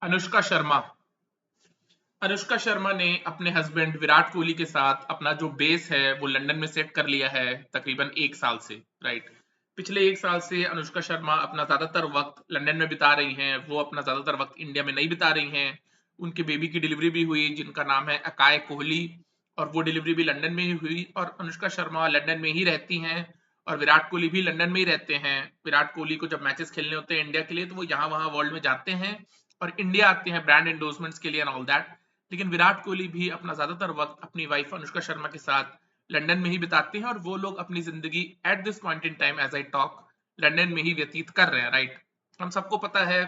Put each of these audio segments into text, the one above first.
अनुष्का शर्मा अनुष्का शर्मा ने अपने हस्बैंड विराट कोहली के साथ अपना जो बेस है वो लंदन में सेट कर लिया है तकरीबन 1 साल से। राइट। पिछले 1 साल से अनुष्का शर्मा अपना ज्यादातर वक्त लंदन में बिता रही हैं, वो अपना ज्यादातर वक्त इंडिया में नहीं बिता रही हैं। उनके बेबी की डिलीवरी भी हुई जिनका नाम है अकाय कोहली, और वो डिलीवरी भी लंदन में ही हुई, और अनुष्का शर्मा लंदन में ही रहती हैं। और विराट कोहली भी लंदन में ही रहते हैं। विराट कोहली को जब मैचेस खेलने होते हैं इंडिया के लिए तो वो यहाँ वहां वर्ल्ड में जाते हैं और इंडिया आते हैं ब्रांड एंडोर्समेंट्स के लिए एंड ऑल दैट। लेकिन विराट कोहली भी अपना ज्यादातर वक्त अपनी वाइफ अनुष्का शर्मा के साथ लंदन में ही बिताते हैं, और वो लोग अपनी जिंदगी at this point in time as I talk London में ही व्यतीत कर रहे हैं। राइट। हम सबको पता है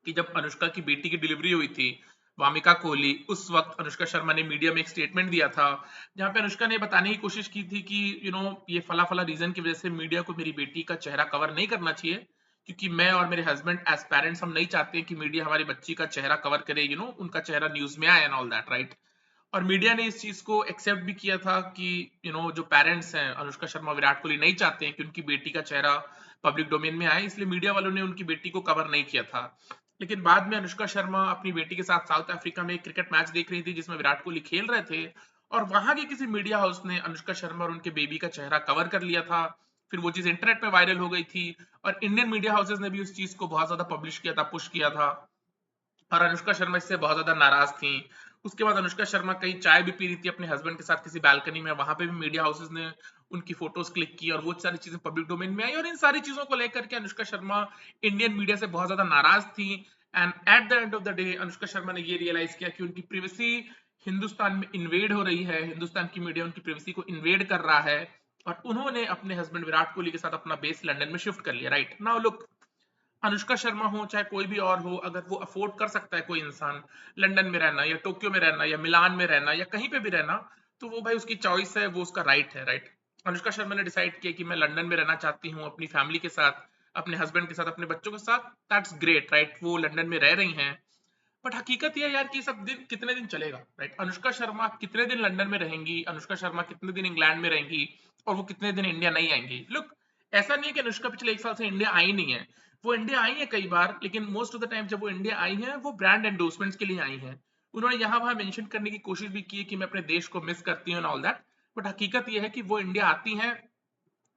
कि जब अनुष्का की बेटी की डिलीवरी हुई थी, वामिका कोहली, उस वक्त अनुष्का शर्मा ने मीडिया में एक स्टेटमेंट दिया था जहां पे अनुष्का ने बताने की कोशिश की थी कि ये फला फला रीजन की वजह से मीडिया को मेरी बेटी का चेहरा कवर नहीं करना चाहिए, क्योंकि मैं और मेरे हस्बैंड एज पेरेंट्स हम नहीं चाहते कि मीडिया हमारी बच्ची का चेहरा कवर करे, उनका चेहरा न्यूज में आए एंड ऑल दैट। राइट। और मीडिया ने इस चीज को एक्सेप्ट भी किया था कि जो पेरेंट्स हैं अनुष्का शर्मा विराट कोहली नहीं चाहते हैं कि उनकी बेटी का चेहरा पब्लिक डोमेन में आए, इसलिए मीडिया वालों ने उनकी बेटी को कवर नहीं किया था। लेकिन बाद में अनुष्का शर्मा अपनी बेटी के साथ साउथ अफ्रीका में एक क्रिकेट मैच देख रही थी जिसमें विराट कोहली खेल रहे थे, और वहां के किसी मीडिया हाउस ने अनुष्का शर्मा और उनके बेबी का चेहरा कवर कर लिया था। फिर वो चीज इंटरनेट पे वायरल हो गई थी, और इंडियन मीडिया हाउसेस ने भी उस चीज को बहुत ज्यादा पब्लिश किया था, पुश किया था, और अनुष्का शर्मा इससे बहुत ज्यादा नाराज थी। उसके बाद अनुष्का शर्मा कहीं चाय भी पी रही थी अपने हस्बैंड के साथ किसी बालकनी में, वहां पे भी मीडिया हाउसेस ने उनकी फोटोज क्लिक की और वो सारी चीजें पब्लिक डोमेन में आई, और इन सारी चीजों को लेकर के अनुष्का शर्मा इंडियन मीडिया से बहुत ज्यादा नाराज थी। And at the end of the day Anushka Sharma ने ये रियलाइज किया कि उनकी प्रिवेसी हिंदुस्तान में इन्वेड हो रही है, हिंदुस्तान की मीडिया उनकी प्रिवेसी को इन्वेड कर रहा है, और उन्होंने अपने हस्बैंड विराट कोहली के साथ अपना बेस लंदन में शिफ्ट कर लिया। Right now look, Anushka Sharma हो चाहे कोई भी और हो, अगर वो अफोर्ड कर सकता है कोई इंसान लंदन में रहना या टोक्यो में रहना या मिलान में रहना या कहीं पे भी रहना, तो वो भाई उसकी चॉइस है, वो उसका राइट है। राइट। अनुष्का शर्मा ने डिसाइड किया कि मैं लंदन में रहना चाहती हूँ अपनी फैमिली के साथ, अपने हस्बैंड के साथ, अपने बच्चों के साथ, दैट्स ग्रेट। राइट। वो लंदन में रह रही हैं। बट हकीकत यह है यार कि सब दिन कितने दिन चलेगा। राइट। अनुष्का शर्मा कितने दिन लंदन में रहेंगी, अनुष्का शर्मा कितने दिन इंग्लैंड में रहेंगी, और वो कितने दिन इंडिया नहीं आएंगी। लुक, ऐसा नहीं है कि अनुष्का पिछले 1 साल से इंडिया आई नहीं है, वो इंडिया आई है कई बार, लेकिन मोस्ट ऑफ द टाइम जब वो इंडिया आई है वो ब्रांड एंडोर्समेंट्स के लिए आई है। उन्होंने यहाँ वहां मेंशन करने की कोशिश भी की है कि मैं अपने देश को मिस करती हूँ ऑल दैट। बट हकीकत यह है कि वो इंडिया आती हैं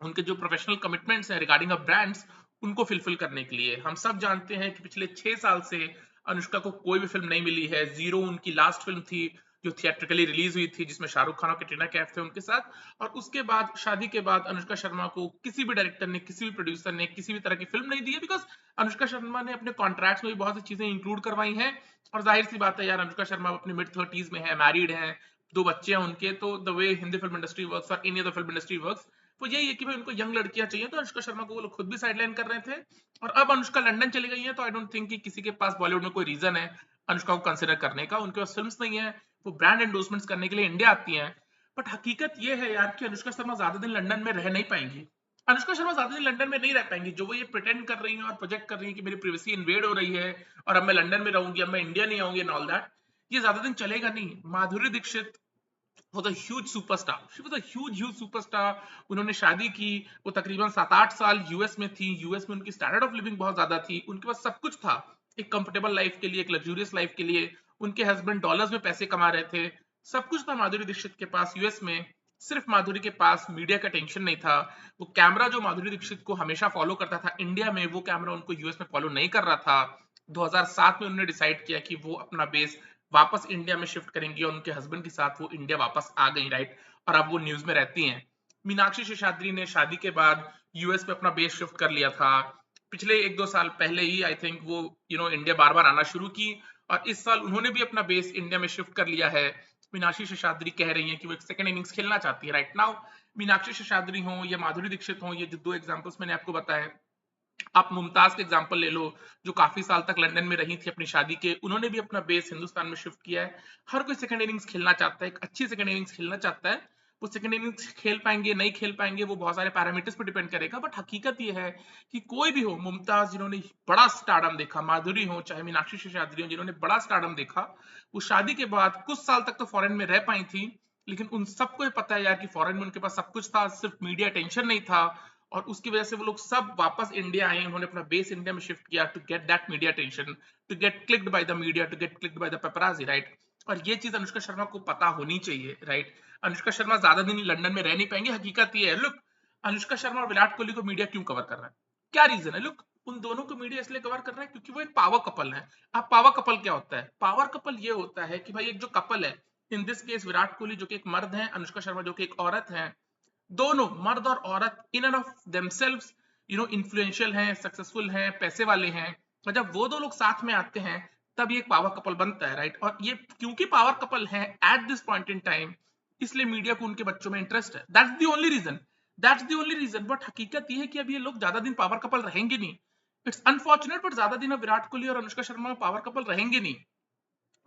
उनके जो प्रोफेशनल कमिटमेंट्स हैं रिगार्डिंग अ ब्रांड्स, उनको फुलफिल करने के लिए। हम सब जानते हैं कि पिछले 6 साल से अनुष्का को कोई भी फिल्म नहीं मिली है। जीरो उनकी लास्ट फिल्म थी जो थिएट्रिकली रिलीज हुई थी, जिसमें शाहरुख खान और कैटरीना कैफ थे उनके साथ। और उसके बाद शादी के बाद अनुष्का शर्मा को किसी भी डायरेक्टर ने, किसी भी प्रोड्यूसर ने किसी भी तरह की फिल्म नहीं दी है, बिकॉज अनुष्का शर्मा ने अपने कॉन्ट्रैक्ट्स में भी बहुत सी चीजें इंक्लूड करवाई हैं। और जाहिर सी बात है यार, अनुष्का शर्मा अपनी मिड 30s में है, मैरिड है, 2 बच्चे हैं उनके, तो the way Hindi film industry works और any other film industry works, वो यही है कि भाई उनको यंग लड़कियां चाहिए, तो अनुष्का शर्मा को वो लोग खुद भी साइडलाइन कर रहे थे। और अब अनुष्का लंदन चली गई है, तो आई डोंट थिंक कि किसी के पास बॉलीवुड में कोई रीजन है अनुष्का को कंसिडर करने का। उनके पास फिल्म्स नहीं है, वो ब्रांड एंडोर्समेंट्स करने के लिए इंडिया आती हैं। बट हकीकत ये है यार कि अनुष्का शर्मा ज्यादा दिन लंदन में रह नहीं पाएंगी। अनुष्का शर्मा ज्यादा दिन लंदन में नहीं रह पाएंगी। जो वो ये प्रिटेंड कर रही है और प्रोजेक्ट कर रही है कि मेरी प्रिवेसी इन्वेड हो रही है और अब मैं लंदन में रहूंगी, अब मैं इंडिया नहीं आऊंगी एंड ऑल दैट, ये ज्यादा दिन चलेगा नहीं। Madhuri Dixit was a huge superstar. She was a huge superstar. उन्होंने शादी की, वो तकरीबन 7-8 साल यूएस में थी। यूएस में उनकी स्टैंडर्ड ऑफ लिविंग बहुत ज्यादा थी, उनके पास सब कुछ था एक कंफर्टेबल लाइफ के लिए, एक लग्जूरियस लाइफ के लिए। उनके हस्बैंड डॉलर्स में पैसे कमा रहे थे, सब कुछ था माधुरी दीक्षित के पास यूएस में। सिर्फ माधुरी के पास मीडिया का टेंशन नहीं था। वो कैमरा जो माधुरी दीक्षित को हमेशा फॉलो करता था इंडिया में, वो कैमरा उनको यूएस में फॉलो नहीं कर रहा था। 2007 में उन्होंने डिसाइड किया कि वो अपना बेस वापस इंडिया में शिफ्ट करेंगी, और उनके हस्बैंड के साथ वो इंडिया वापस आ गई। राइट। और अब वो न्यूज में रहती हैं। मीनाक्षी शेषाद्री ने शादी के बाद यूएस पे अपना बेस शिफ्ट कर लिया था। पिछले 1-2 साल पहले ही आई थिंक वो इंडिया बार बार आना शुरू की, और इस साल उन्होंने भी अपना बेस इंडिया में शिफ्ट कर लिया है। मीनाक्षी शेषाद्री कह रही हैं कि वो एक सेकंड इनिंग्स खेलना चाहती है। राइट नाउ, मीनाक्षी शेषाद्री हो या माधुरी दीक्षित हो, ये जो 2 एग्जांपल्स मैंने आपको बताए, आप मुमताज का एग्जांपल ले लो जो काफी साल तक लंदन में रही थी अपनी शादी के, उन्होंने भी अपना बेस हिंदुस्तान में शिफ्ट किया है। हर कोई सेकंड इनिंग्स खेलना चाहता है, एक अच्छी सेकंड इनिंग्स खेलना चाहता है। वो सेकंड इनिंग्स खेल पाएंगे नहीं खेल पाएंगे वो बहुत सारे पैरामीटर्स पर डिपेंड करेगा, बट हकीकत ये है कि कोई भी हो, मुमताज जिन्होंने बड़ा स्टारडम देखा, माधुरी हो चाहे मीनाक्षी शेषाद्री हो जिन्होंने बड़ा स्टारडम देखा, वो शादी के बाद कुछ साल तक तो फॉरेन में रह पाई थी। लेकिन उन सबको ये पता है यार कि फॉरेन में उनके पास सब कुछ था, सिर्फ मीडिया टेंशन नहीं था। और उसकी वजह से वो लोग सब वापस इंडिया आए, उन्होंने अपना बेस इंडिया में शिफ्ट किया to get that media attention, to get clicked by the media, to get clicked by the paparazzi, right. और ये चीज अनुष्का शर्मा को पता होनी चाहिए, राइट। अनुष्का शर्मा ज्यादा दिन लंदन में रह नहीं पाएंगे। हकीकत ये है, लुक, अनुष्का शर्मा और विराट कोहली को मीडिया क्यों कवर कर रहा है, क्या रीजन है? लुक, उन दोनों को मीडिया इसलिए कवर कर रहा है क्योंकि वो एक पावर कपल है। अब पावर कपल क्या होता है? पावर कपल ये होता है कि भाई एक जो कपल है, in this case Virat Kohli जो कि एक मर्द है, अनुष्का शर्मा जो कि एक औरत है, दोनों मर्द और औरत in end of themselves influential हैं, सक्सेसफुल हैं, पैसे वाले हैं। और जब वो दो लोग साथ में आते हैं तब ये एक पावर कपल बनता है, राइट। और ये क्योंकि पावर कपल है at this point in time, इसलिए मीडिया को उनके बच्चों में इंटरेस्ट है। That's the only reason, that's the only reason. But हकीकत ये है कि अब ये लोग ज्यादा दिन पावर कपल रहेंगे नहीं। इट्स अनफॉर्चुनेट, बट ज्यादा दिन अब विराट कोहली और अनुष्का शर्मा पावर कपल रहेंगे नहीं।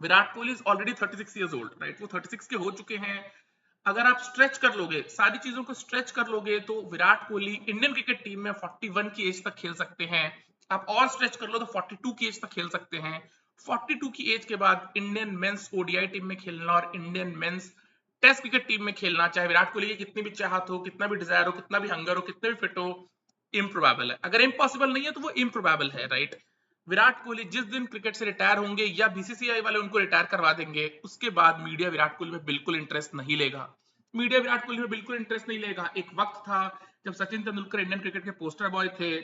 Virat Kohli is already 36 years old, right. वो 36 के हो चुके हैं। अगर आप स्ट्रेच कर लोगे, सारी चीजों को स्ट्रेच कर लोगे, तो Virat Kohli Indian cricket team में 41 की एज तक खेल सकते हैं। आप और स्ट्रेच कर लो तो 42 की एज तक खेल सकते हैं। 42 की एज के बाद इंडियन मेंस ओडीआई टीम में खेलना और Indian men's test cricket team में खेलना, चाहे विराट कोहली की कितनी भी चाहत हो, कितना भी डिजायर हो, कितना भी हंगर हो, कितने भी फिट हो, इम्प्रोबेबल है। अगर इम्पॉसिबल नहीं है तो वो इम्प्रोबेबल है, राइट। विराट कोहली जिस दिन क्रिकेट से रिटायर होंगे या बीसीसीआई वाले उनको रिटायर करवा देंगे, उसके बाद मीडिया विराट कोहली में बिल्कुल इंटरेस्ट नहीं लेगा। मीडिया विराट कोहली में बिल्कुल इंटरेस्ट नहीं लेगा। एक वक्त था जब सचिन तेंदुलकर इंडियन क्रिकेट के पोस्टर बॉय थे।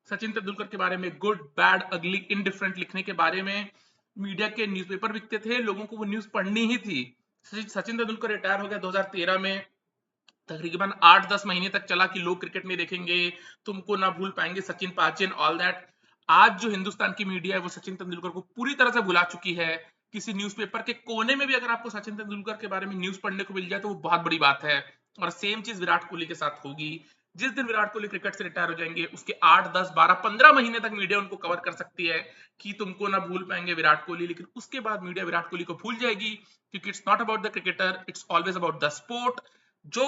सचिन तेंदुलकर के बारे में गुड बैड अगली इनडिफरेंट लिखने के बारे में मीडिया के न्यूज़पेपर बिकते थे, लोगों को वो न्यूज पढ़नी ही थी। सचिन तेंदुलकर रिटायर हो गया 2013 में। तकरीबन 8-10 महीने तक चला कि लोग क्रिकेट नहीं देखेंगे, तुमको ना भूल पाएंगे, सचिन पाचन ऑल दैट। आज जो हिंदुस्तान की मीडिया है वो सचिन तेंदुलकर को पूरी तरह से भुला चुकी है। किसी न्यूज़पेपर के कोने में भी अगर आपको सचिन तेंदुलकर के बारे में न्यूज पढ़ने को मिल जाए तो वो बहुत बड़ी बात है। और सेम चीज विराट कोहली के साथ होगी। जिस दिन विराट कोहली क्रिकेट से रिटायर हो जाएंगे, उसके 8-10-12-15 महीने तक मीडिया उनको कवर कर सकती है कि तुमको ना भूल पाएंगे विराट कोहली, लेकिन उसके बाद मीडिया विराट कोहली को भूल जाएगी, क्योंकि it's not about the cricketer, it's always about the sport. जो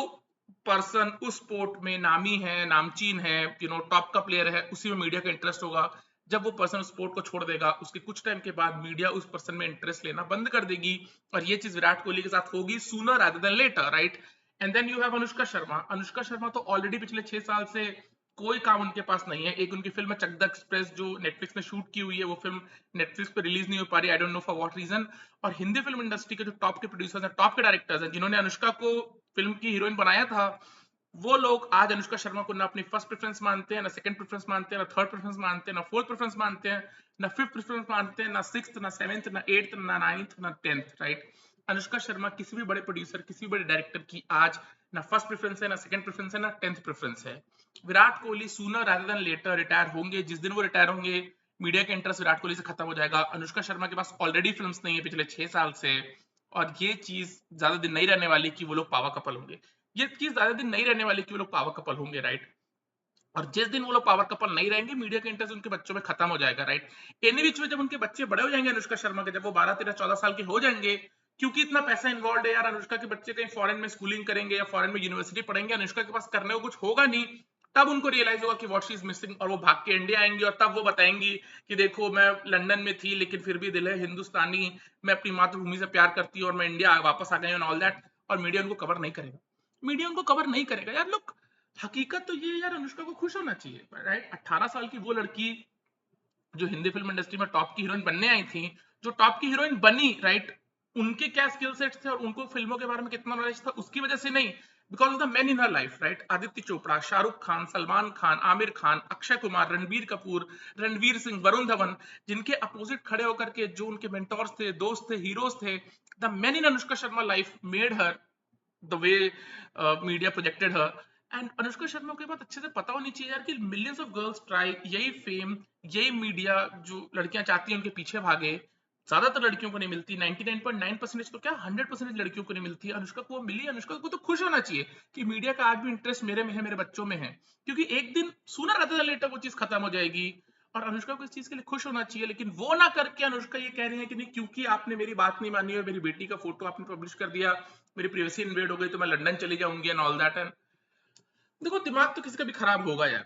पर्सन उस स्पोर्ट में नामी है, नामचीन है, टॉप का प्लेयर है, उसी में मीडिया का इंटरेस्ट होगा। जब वो पर्सन स्पोर्ट को छोड़ देगा, उसके कुछ टाइम के बाद मीडिया उस पर्सन में इंटरेस्ट लेना बंद कर देगी। और ये चीज विराट कोहली के साथ होगी sooner rather than later, right. And then you have Anushka Sharma. Anushka Sharma तो ऑलरेडी पिछले 6 साल से कोई काम उनके पास नहीं है। एक उनकी फिल्म चक द एक्सप्रेस जो नेटफ्लिक्स में शूट की हुई है, वो फिल्म नेटफ्लिक्स पे रिलीज नहीं हो पा रही, I don't know for what reason. और हिंदी फिल्म इंडस्ट्री के जो टॉप के प्रोड्यूसर्स हैं, टॉप के डायरेक्टर्स हैं, जिन्होंने अनुष्का को फिल्म की हीरोइन बनाया था, वो लोग आज अनुष्का शर्मा को ना अपनी फर्स्ट प्रेफरेंस मानते हैं, ना सेकंड प्रेफरेंस मानते हैं, ना थर्ड प्रेफरेंस मानते हैं, ना फोर्थ प्रेफरेंस मानते हैं, ना फिफ्थ प्रेफरेंस मानते हैं, ना सिक्स्थ, ना सेवेंथ, ना एट्थ, ना नाइन्थ, ना टेंथ, राइट। अनुष्का शर्मा किसी भी बड़े प्रोड्यूसर, किसी भी बड़े डायरेक्टर की आज ना फर्स्ट प्रेफरेंस है, ना सेकंड प्रेफरेंस है, ना टेंथ प्रेफरेंस है। Virat Kohli sooner rather than later retire होंगे। जिस दिन वो रिटायर होंगे, मीडिया का इंटरेस्ट विराट कोहली से खत्म हो जाएगा। अनुष्का शर्मा के पास ऑलरेडी फिल्म्स नहीं है पिछले 6 साल से, और ये चीज ज्यादा दिन नहीं रहने वाली कि वो लोग पावर कपल होंगे। ये चीज ज्यादा दिन नहीं रहने वाली कि वो लोग पावर कपल होंगे, राइट। और जिस दिन वो लोग पावर कपल नहीं रहेंगे, मीडिया का इंटरेस्ट उनके बच्चों में खत्म हो जाएगा, राइट। एनी विच में जब उनके बच्चे बड़े हो जाएंगे अनुष्का शर्मा के, जब वो 12-13-14 साल के हो जाएंगे, क्योंकि इतना पैसा इन्वॉल्व है यार, अनुष्का के बच्चे कहीं फॉरेन में स्कूलिंग करेंगे या फॉरेन में यूनिवर्सिटी पढ़ेंगे, अनुष्का के पास करने को कुछ होगा नहीं। तब उनको रियलाइज होगा कि व्हाट शी इज मिसिंग, और वो भाग के इंडिया आएंगी और तब वो बताएंगी कि देखो मैं लंदन में थी लेकिन फिर भी दिल है हिंदुस्तानी, मैं अपनी मातृभूमि से प्यार करती हूँ और मैं इंडिया वापस आ गई ऑल दैट। और मीडिया उनको कवर नहीं करेगा, मीडिया उनको कवर नहीं करेगा यार। लोग, हकीकत तो ये यार, अनुष्का को खुश होना चाहिए, राइट। 18 साल की वो लड़की जो हिंदी फिल्म इंडस्ट्री में टॉप की हीरोइन बनने आई थी, जो टॉप की हीरोइन बनी, राइट, उनके क्या स्किल सेट्स थे और उनको फिल्मों के बारे में कितना नॉलेज था, उसकी वजह से नहीं, because of the man in her life, right. Aditya Chopra, Shahrukh Khan, Salman Khan, Aamir Khan, Akshay Kumar, Ranbir Kapoor, Ranveer Singh, Varun Dhawan, जिनके अपोजिट खड़े होकर के जो उनके मेंटोर्स थे, दोस्त थे, हीरोज थे, the man in Anushka Sharma life made her the way media projected her. And Anushka Sharma को ये बात अच्छे से पता होनी चाहिए यार कि मिलियंस ऑफ गर्ल्स ट्राई, यही फेम, यही मीडिया जो लड़कियां चाहती हैं उनके पीछे भागे, ज्यादातर लड़कियों को नहीं मिलती। 99.9% तो क्या 100% लड़कियों को नहीं मिलती, अनुष्का को मिली। अनुष्का को तो खुश होना चाहिए कि मीडिया का आज भी इंटरेस्ट मेरे में है, मेरे बच्चों में है, क्योंकि एक दिन सूना रहता था लेटर वो चीज खत्म हो जाएगी। और अनुष्का को इस चीज के लिए खुश होना चाहिए, लेकिन वो ना करके अनुष्का ये कह रही है कि नहीं, क्योंकि आपने मेरी बात नहीं मानी और मेरी बेटी का फोटो आपने पब्लिश कर दिया, मेरी प्राइवेसी इन्वेड हो गई, तो मैं लंदन चली जाऊंगी एंड ऑल दैट। एंड देखो, दिमाग तो किसी का भी खराब होगा यार,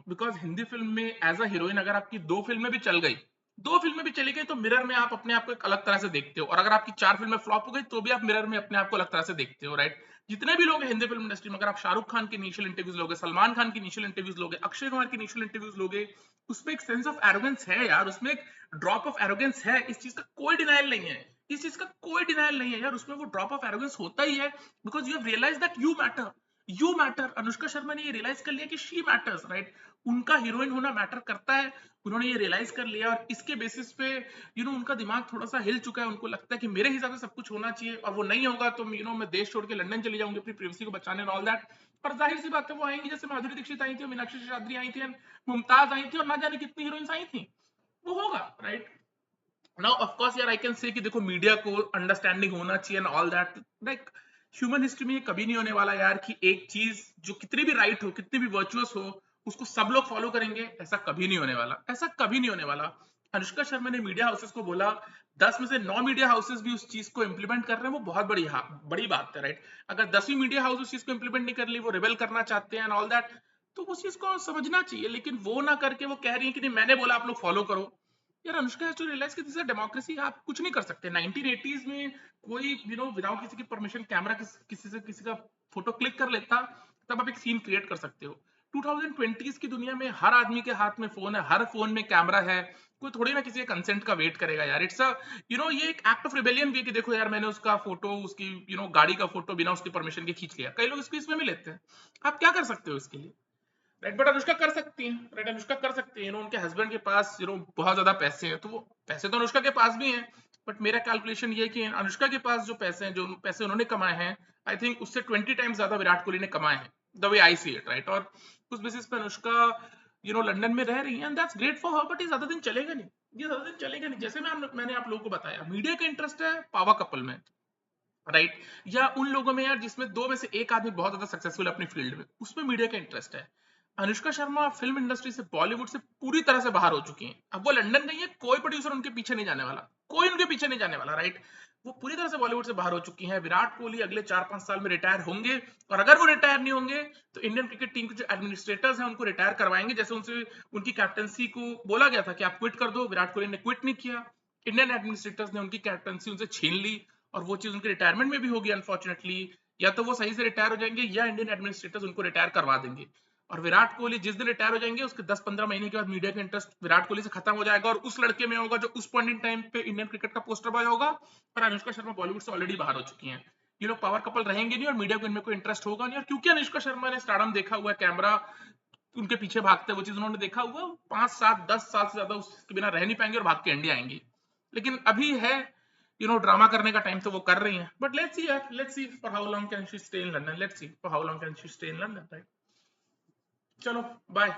बिकॉज हिंदी फिल्म में एज अ हीरोइन अगर आपकी 2 फिल्में भी चल गई, 2 फिल्में भी चली गई तो मिरर में आप अपने आप को एक अलग तरह से देखते हो, और अगर आपकी 4 फिल्में फ्लॉप हो गई तो भी आप मिरर में अपने आप को अलग तरह से देखते हो, राइट? जितने भी लोग हैं हिंदी फिल्म इंडस्ट्री में, अगर आप शाहरुख खान की इनिशियल इंटरव्यूज लोगे, सलमान खान की इनिशियल इंटरव्यूज लोगे, अक्षय कुमार की इनिशियल इंटरव्यूज लोगे, उसमें एक सेंस ऑफ एरोगेंस है यार, उसमें एक ड्रॉप ऑफ एरोगेंस है, इस चीज का कोई डिनायल नहीं है, इस चीज का कोई डिनायल नहीं है यार, उसमें वो ड्रॉप ऑफ एरोगेंस होता ही है, because you have realise that you matter. Anushka Sharma ने ये रियलाइज कर लिया कि शी मैटर्स, राइट? उनका हीरोइन होना मैटर करता है, उन्होंने ये रियलाइज कर लिया, और इसके बेसिस पे उनका दिमाग थोड़ा सा हिल चुका है, उनको लगता है कि मेरे हिसाब से सब कुछ होना चाहिए, और वो नहीं होगा तो मैं देश छोड़ के लंदन चली जाऊंगी अपनी प्रिवेसी को बचाने, ऑल दैट। पर जाहिर सी बात है वो आएंगी, जैसे माधुरी दीक्षित आई थी, मीनाक्षी शेषाद्री आई थी, मुमताज आई थी, और ना जाने कितनी हीरोइंस आई थी, वो होगा, राइट? नाउ ऑफ कोर्स यार आई कैन से कि देखो मीडिया को अंडरस्टैंडिंग होना चाहिए and all that, like human history में ये कभी नहीं होने वाला यार कि एक चीज जो कितनी भी राइट हो, कितनी भी वर्चुअस हो, उसको सब लोग फॉलो करेंगे, ऐसा कभी नहीं होने वाला, ऐसा कभी नहीं होने वाला। अनुष्का शर्मा ने मीडिया हाउसेस को बोला, 10 में से 9 मीडिया हाउसेस भी उस चीज को इंप्लीमेंट कर रहे हैं, वो बहुत बड़ी बात है, राइट? अगर 10वीं मीडिया हाउस उस चीज को इंप्लीमेंट नहीं कर ली, वो रिबेल करना चाहते हैं एंड ऑल दैट, तो उस चीज को समझना चाहिए, लेकिन वो ना करके वो कह रही है कि नहीं मैंने बोला आप लोग फॉलो करो। यार अनुष्का हैज टू रियलाइज कि दिस इज डेमोक्रेसी, आप कुछ नहीं कर सकते। 1980s में कोई विदाउट किसी की परमिशन कैमरा किसी से किसी का फोटो क्लिक कर लेता, तब आप एक सीन क्रिएट कर सकते हो। 2020s की दुनिया में हर आदमी के हाथ में फोन है, हर फोन में कैमरा है, कोई थोड़ी ना किसी के कंसेंट का वेट करेगा यार। इट्स अ ये एक एक्ट ऑफ रिबेलियन भी है कि देखो यार मैंने उसका फोटो, उसकी गाड़ी का फोटो बिना उसकी परमिशन के खींच लिया। कई लोग इसको इसमें भी लेते हैं, आप क्या कर सकते हो इसके लिए, राइट? बट अनुष्का कर सकती हैं, राइट? अनुष्का कर सकती है, उनके हस्बैंड के पास बहुत ज्यादा पैसे हैं, तो वो पैसे तो अनुष्का के पास भी हैं, बट मेरा कैलकुलेशन ये है कि अनुष्का के पास जो पैसे हैं, जो पैसे उन्होंने कमाए हैं, आई थिंक उससे 20 टाइम्स ज्यादा विराट कोहली ने कमाए हैं, the way I see it, right? और उस बेसिस पे अनुष्का लंदन में रह रही है, and that's great for her, but ये ज्यादा दिन चलेगा नहीं, ये ज्यादा दिन चलेगा नहीं। जैसे मैंने आप लोगों को बताया, मीडिया का इंटरेस्ट है पावर कपल में, राइट? या उन लोगों में यार जिसमें 2 में से 1 आदमी बहुत ज्यादा सक्सेसफुल है अपनी फील्ड में, उसमें मीडिया का इंटरेस्ट है। अनुष्का शर्मा फिल्म इंडस्ट्री से, बॉलीवुड से पूरी तरह से बाहर हो चुकी हैं, अब वो लंदन गई है, कोई प्रोड्यूसर उनके पीछे नहीं जाने वाला, कोई उनके पीछे नहीं जाने वाला, राइट? वो पूरी तरह से बॉलीवुड से बाहर हो चुकी हैं। विराट कोहली अगले 4-5 साल में रिटायर होंगे, और अगर वो रिटायर नहीं होंगे तो इंडियन क्रिकेट टीम के जो एडमिनिस्ट्रेटर्स हैं उनको रिटायर करवाएंगे, जैसे उनसे उनकी कैप्टनसी को बोला गया था कि आप क्विट कर दो, विराट कोहली ने क्विट नहीं किया, इंडियन एडमिनिस्ट्रेटर्स ने उनकी कैप्टनसी उनसे छीन ली, और वो चीज उनके रिटायरमेंट में भी होगी अनफॉर्चुनेटली। या तो वो सही से रिटायर हो जाएंगे, या इंडियन एडमिनिस्ट्रेटर्स उनको रिटायर करवा देंगे। और विराट कोहली जिस दिन रिटायर हो जाएंगे, उसके 10-15 महीने के बाद मीडिया का इंटरेस्ट विराट कोहली से खत्म हो जाएगा, और उस लड़के में होगा जो उस पॉइंट इन टाइम पे इंडियन क्रिकेट का पोस्टर बॉय होगा। और अनुष्का शर्मा बॉलीवुड से ऑलरेडी बाहर हो चुकी हैं, ये लोग पावर कपल रहेंगे नहीं, और मीडिया को इनमें कोई इंटरेस्ट होगा नहीं। और क्योंकि अनुष्का शर्मा ने स्टारडम देखा हुआ है, कैमरा उनके पीछे भागते, वो चीज उन्होंने देखा हुआ, 5-7-10 साल से ज्यादा उसके बिना रह नहीं पाएंगे और भाग के इंडिया आएंगे। लेकिन अभी है ड्रामा करने का टाइम, तो वो कर रही हैं, बट लेट्स सी यार, let's see for how long can she stay in London, let's see for how long can she stay in London, right? चलो बाय।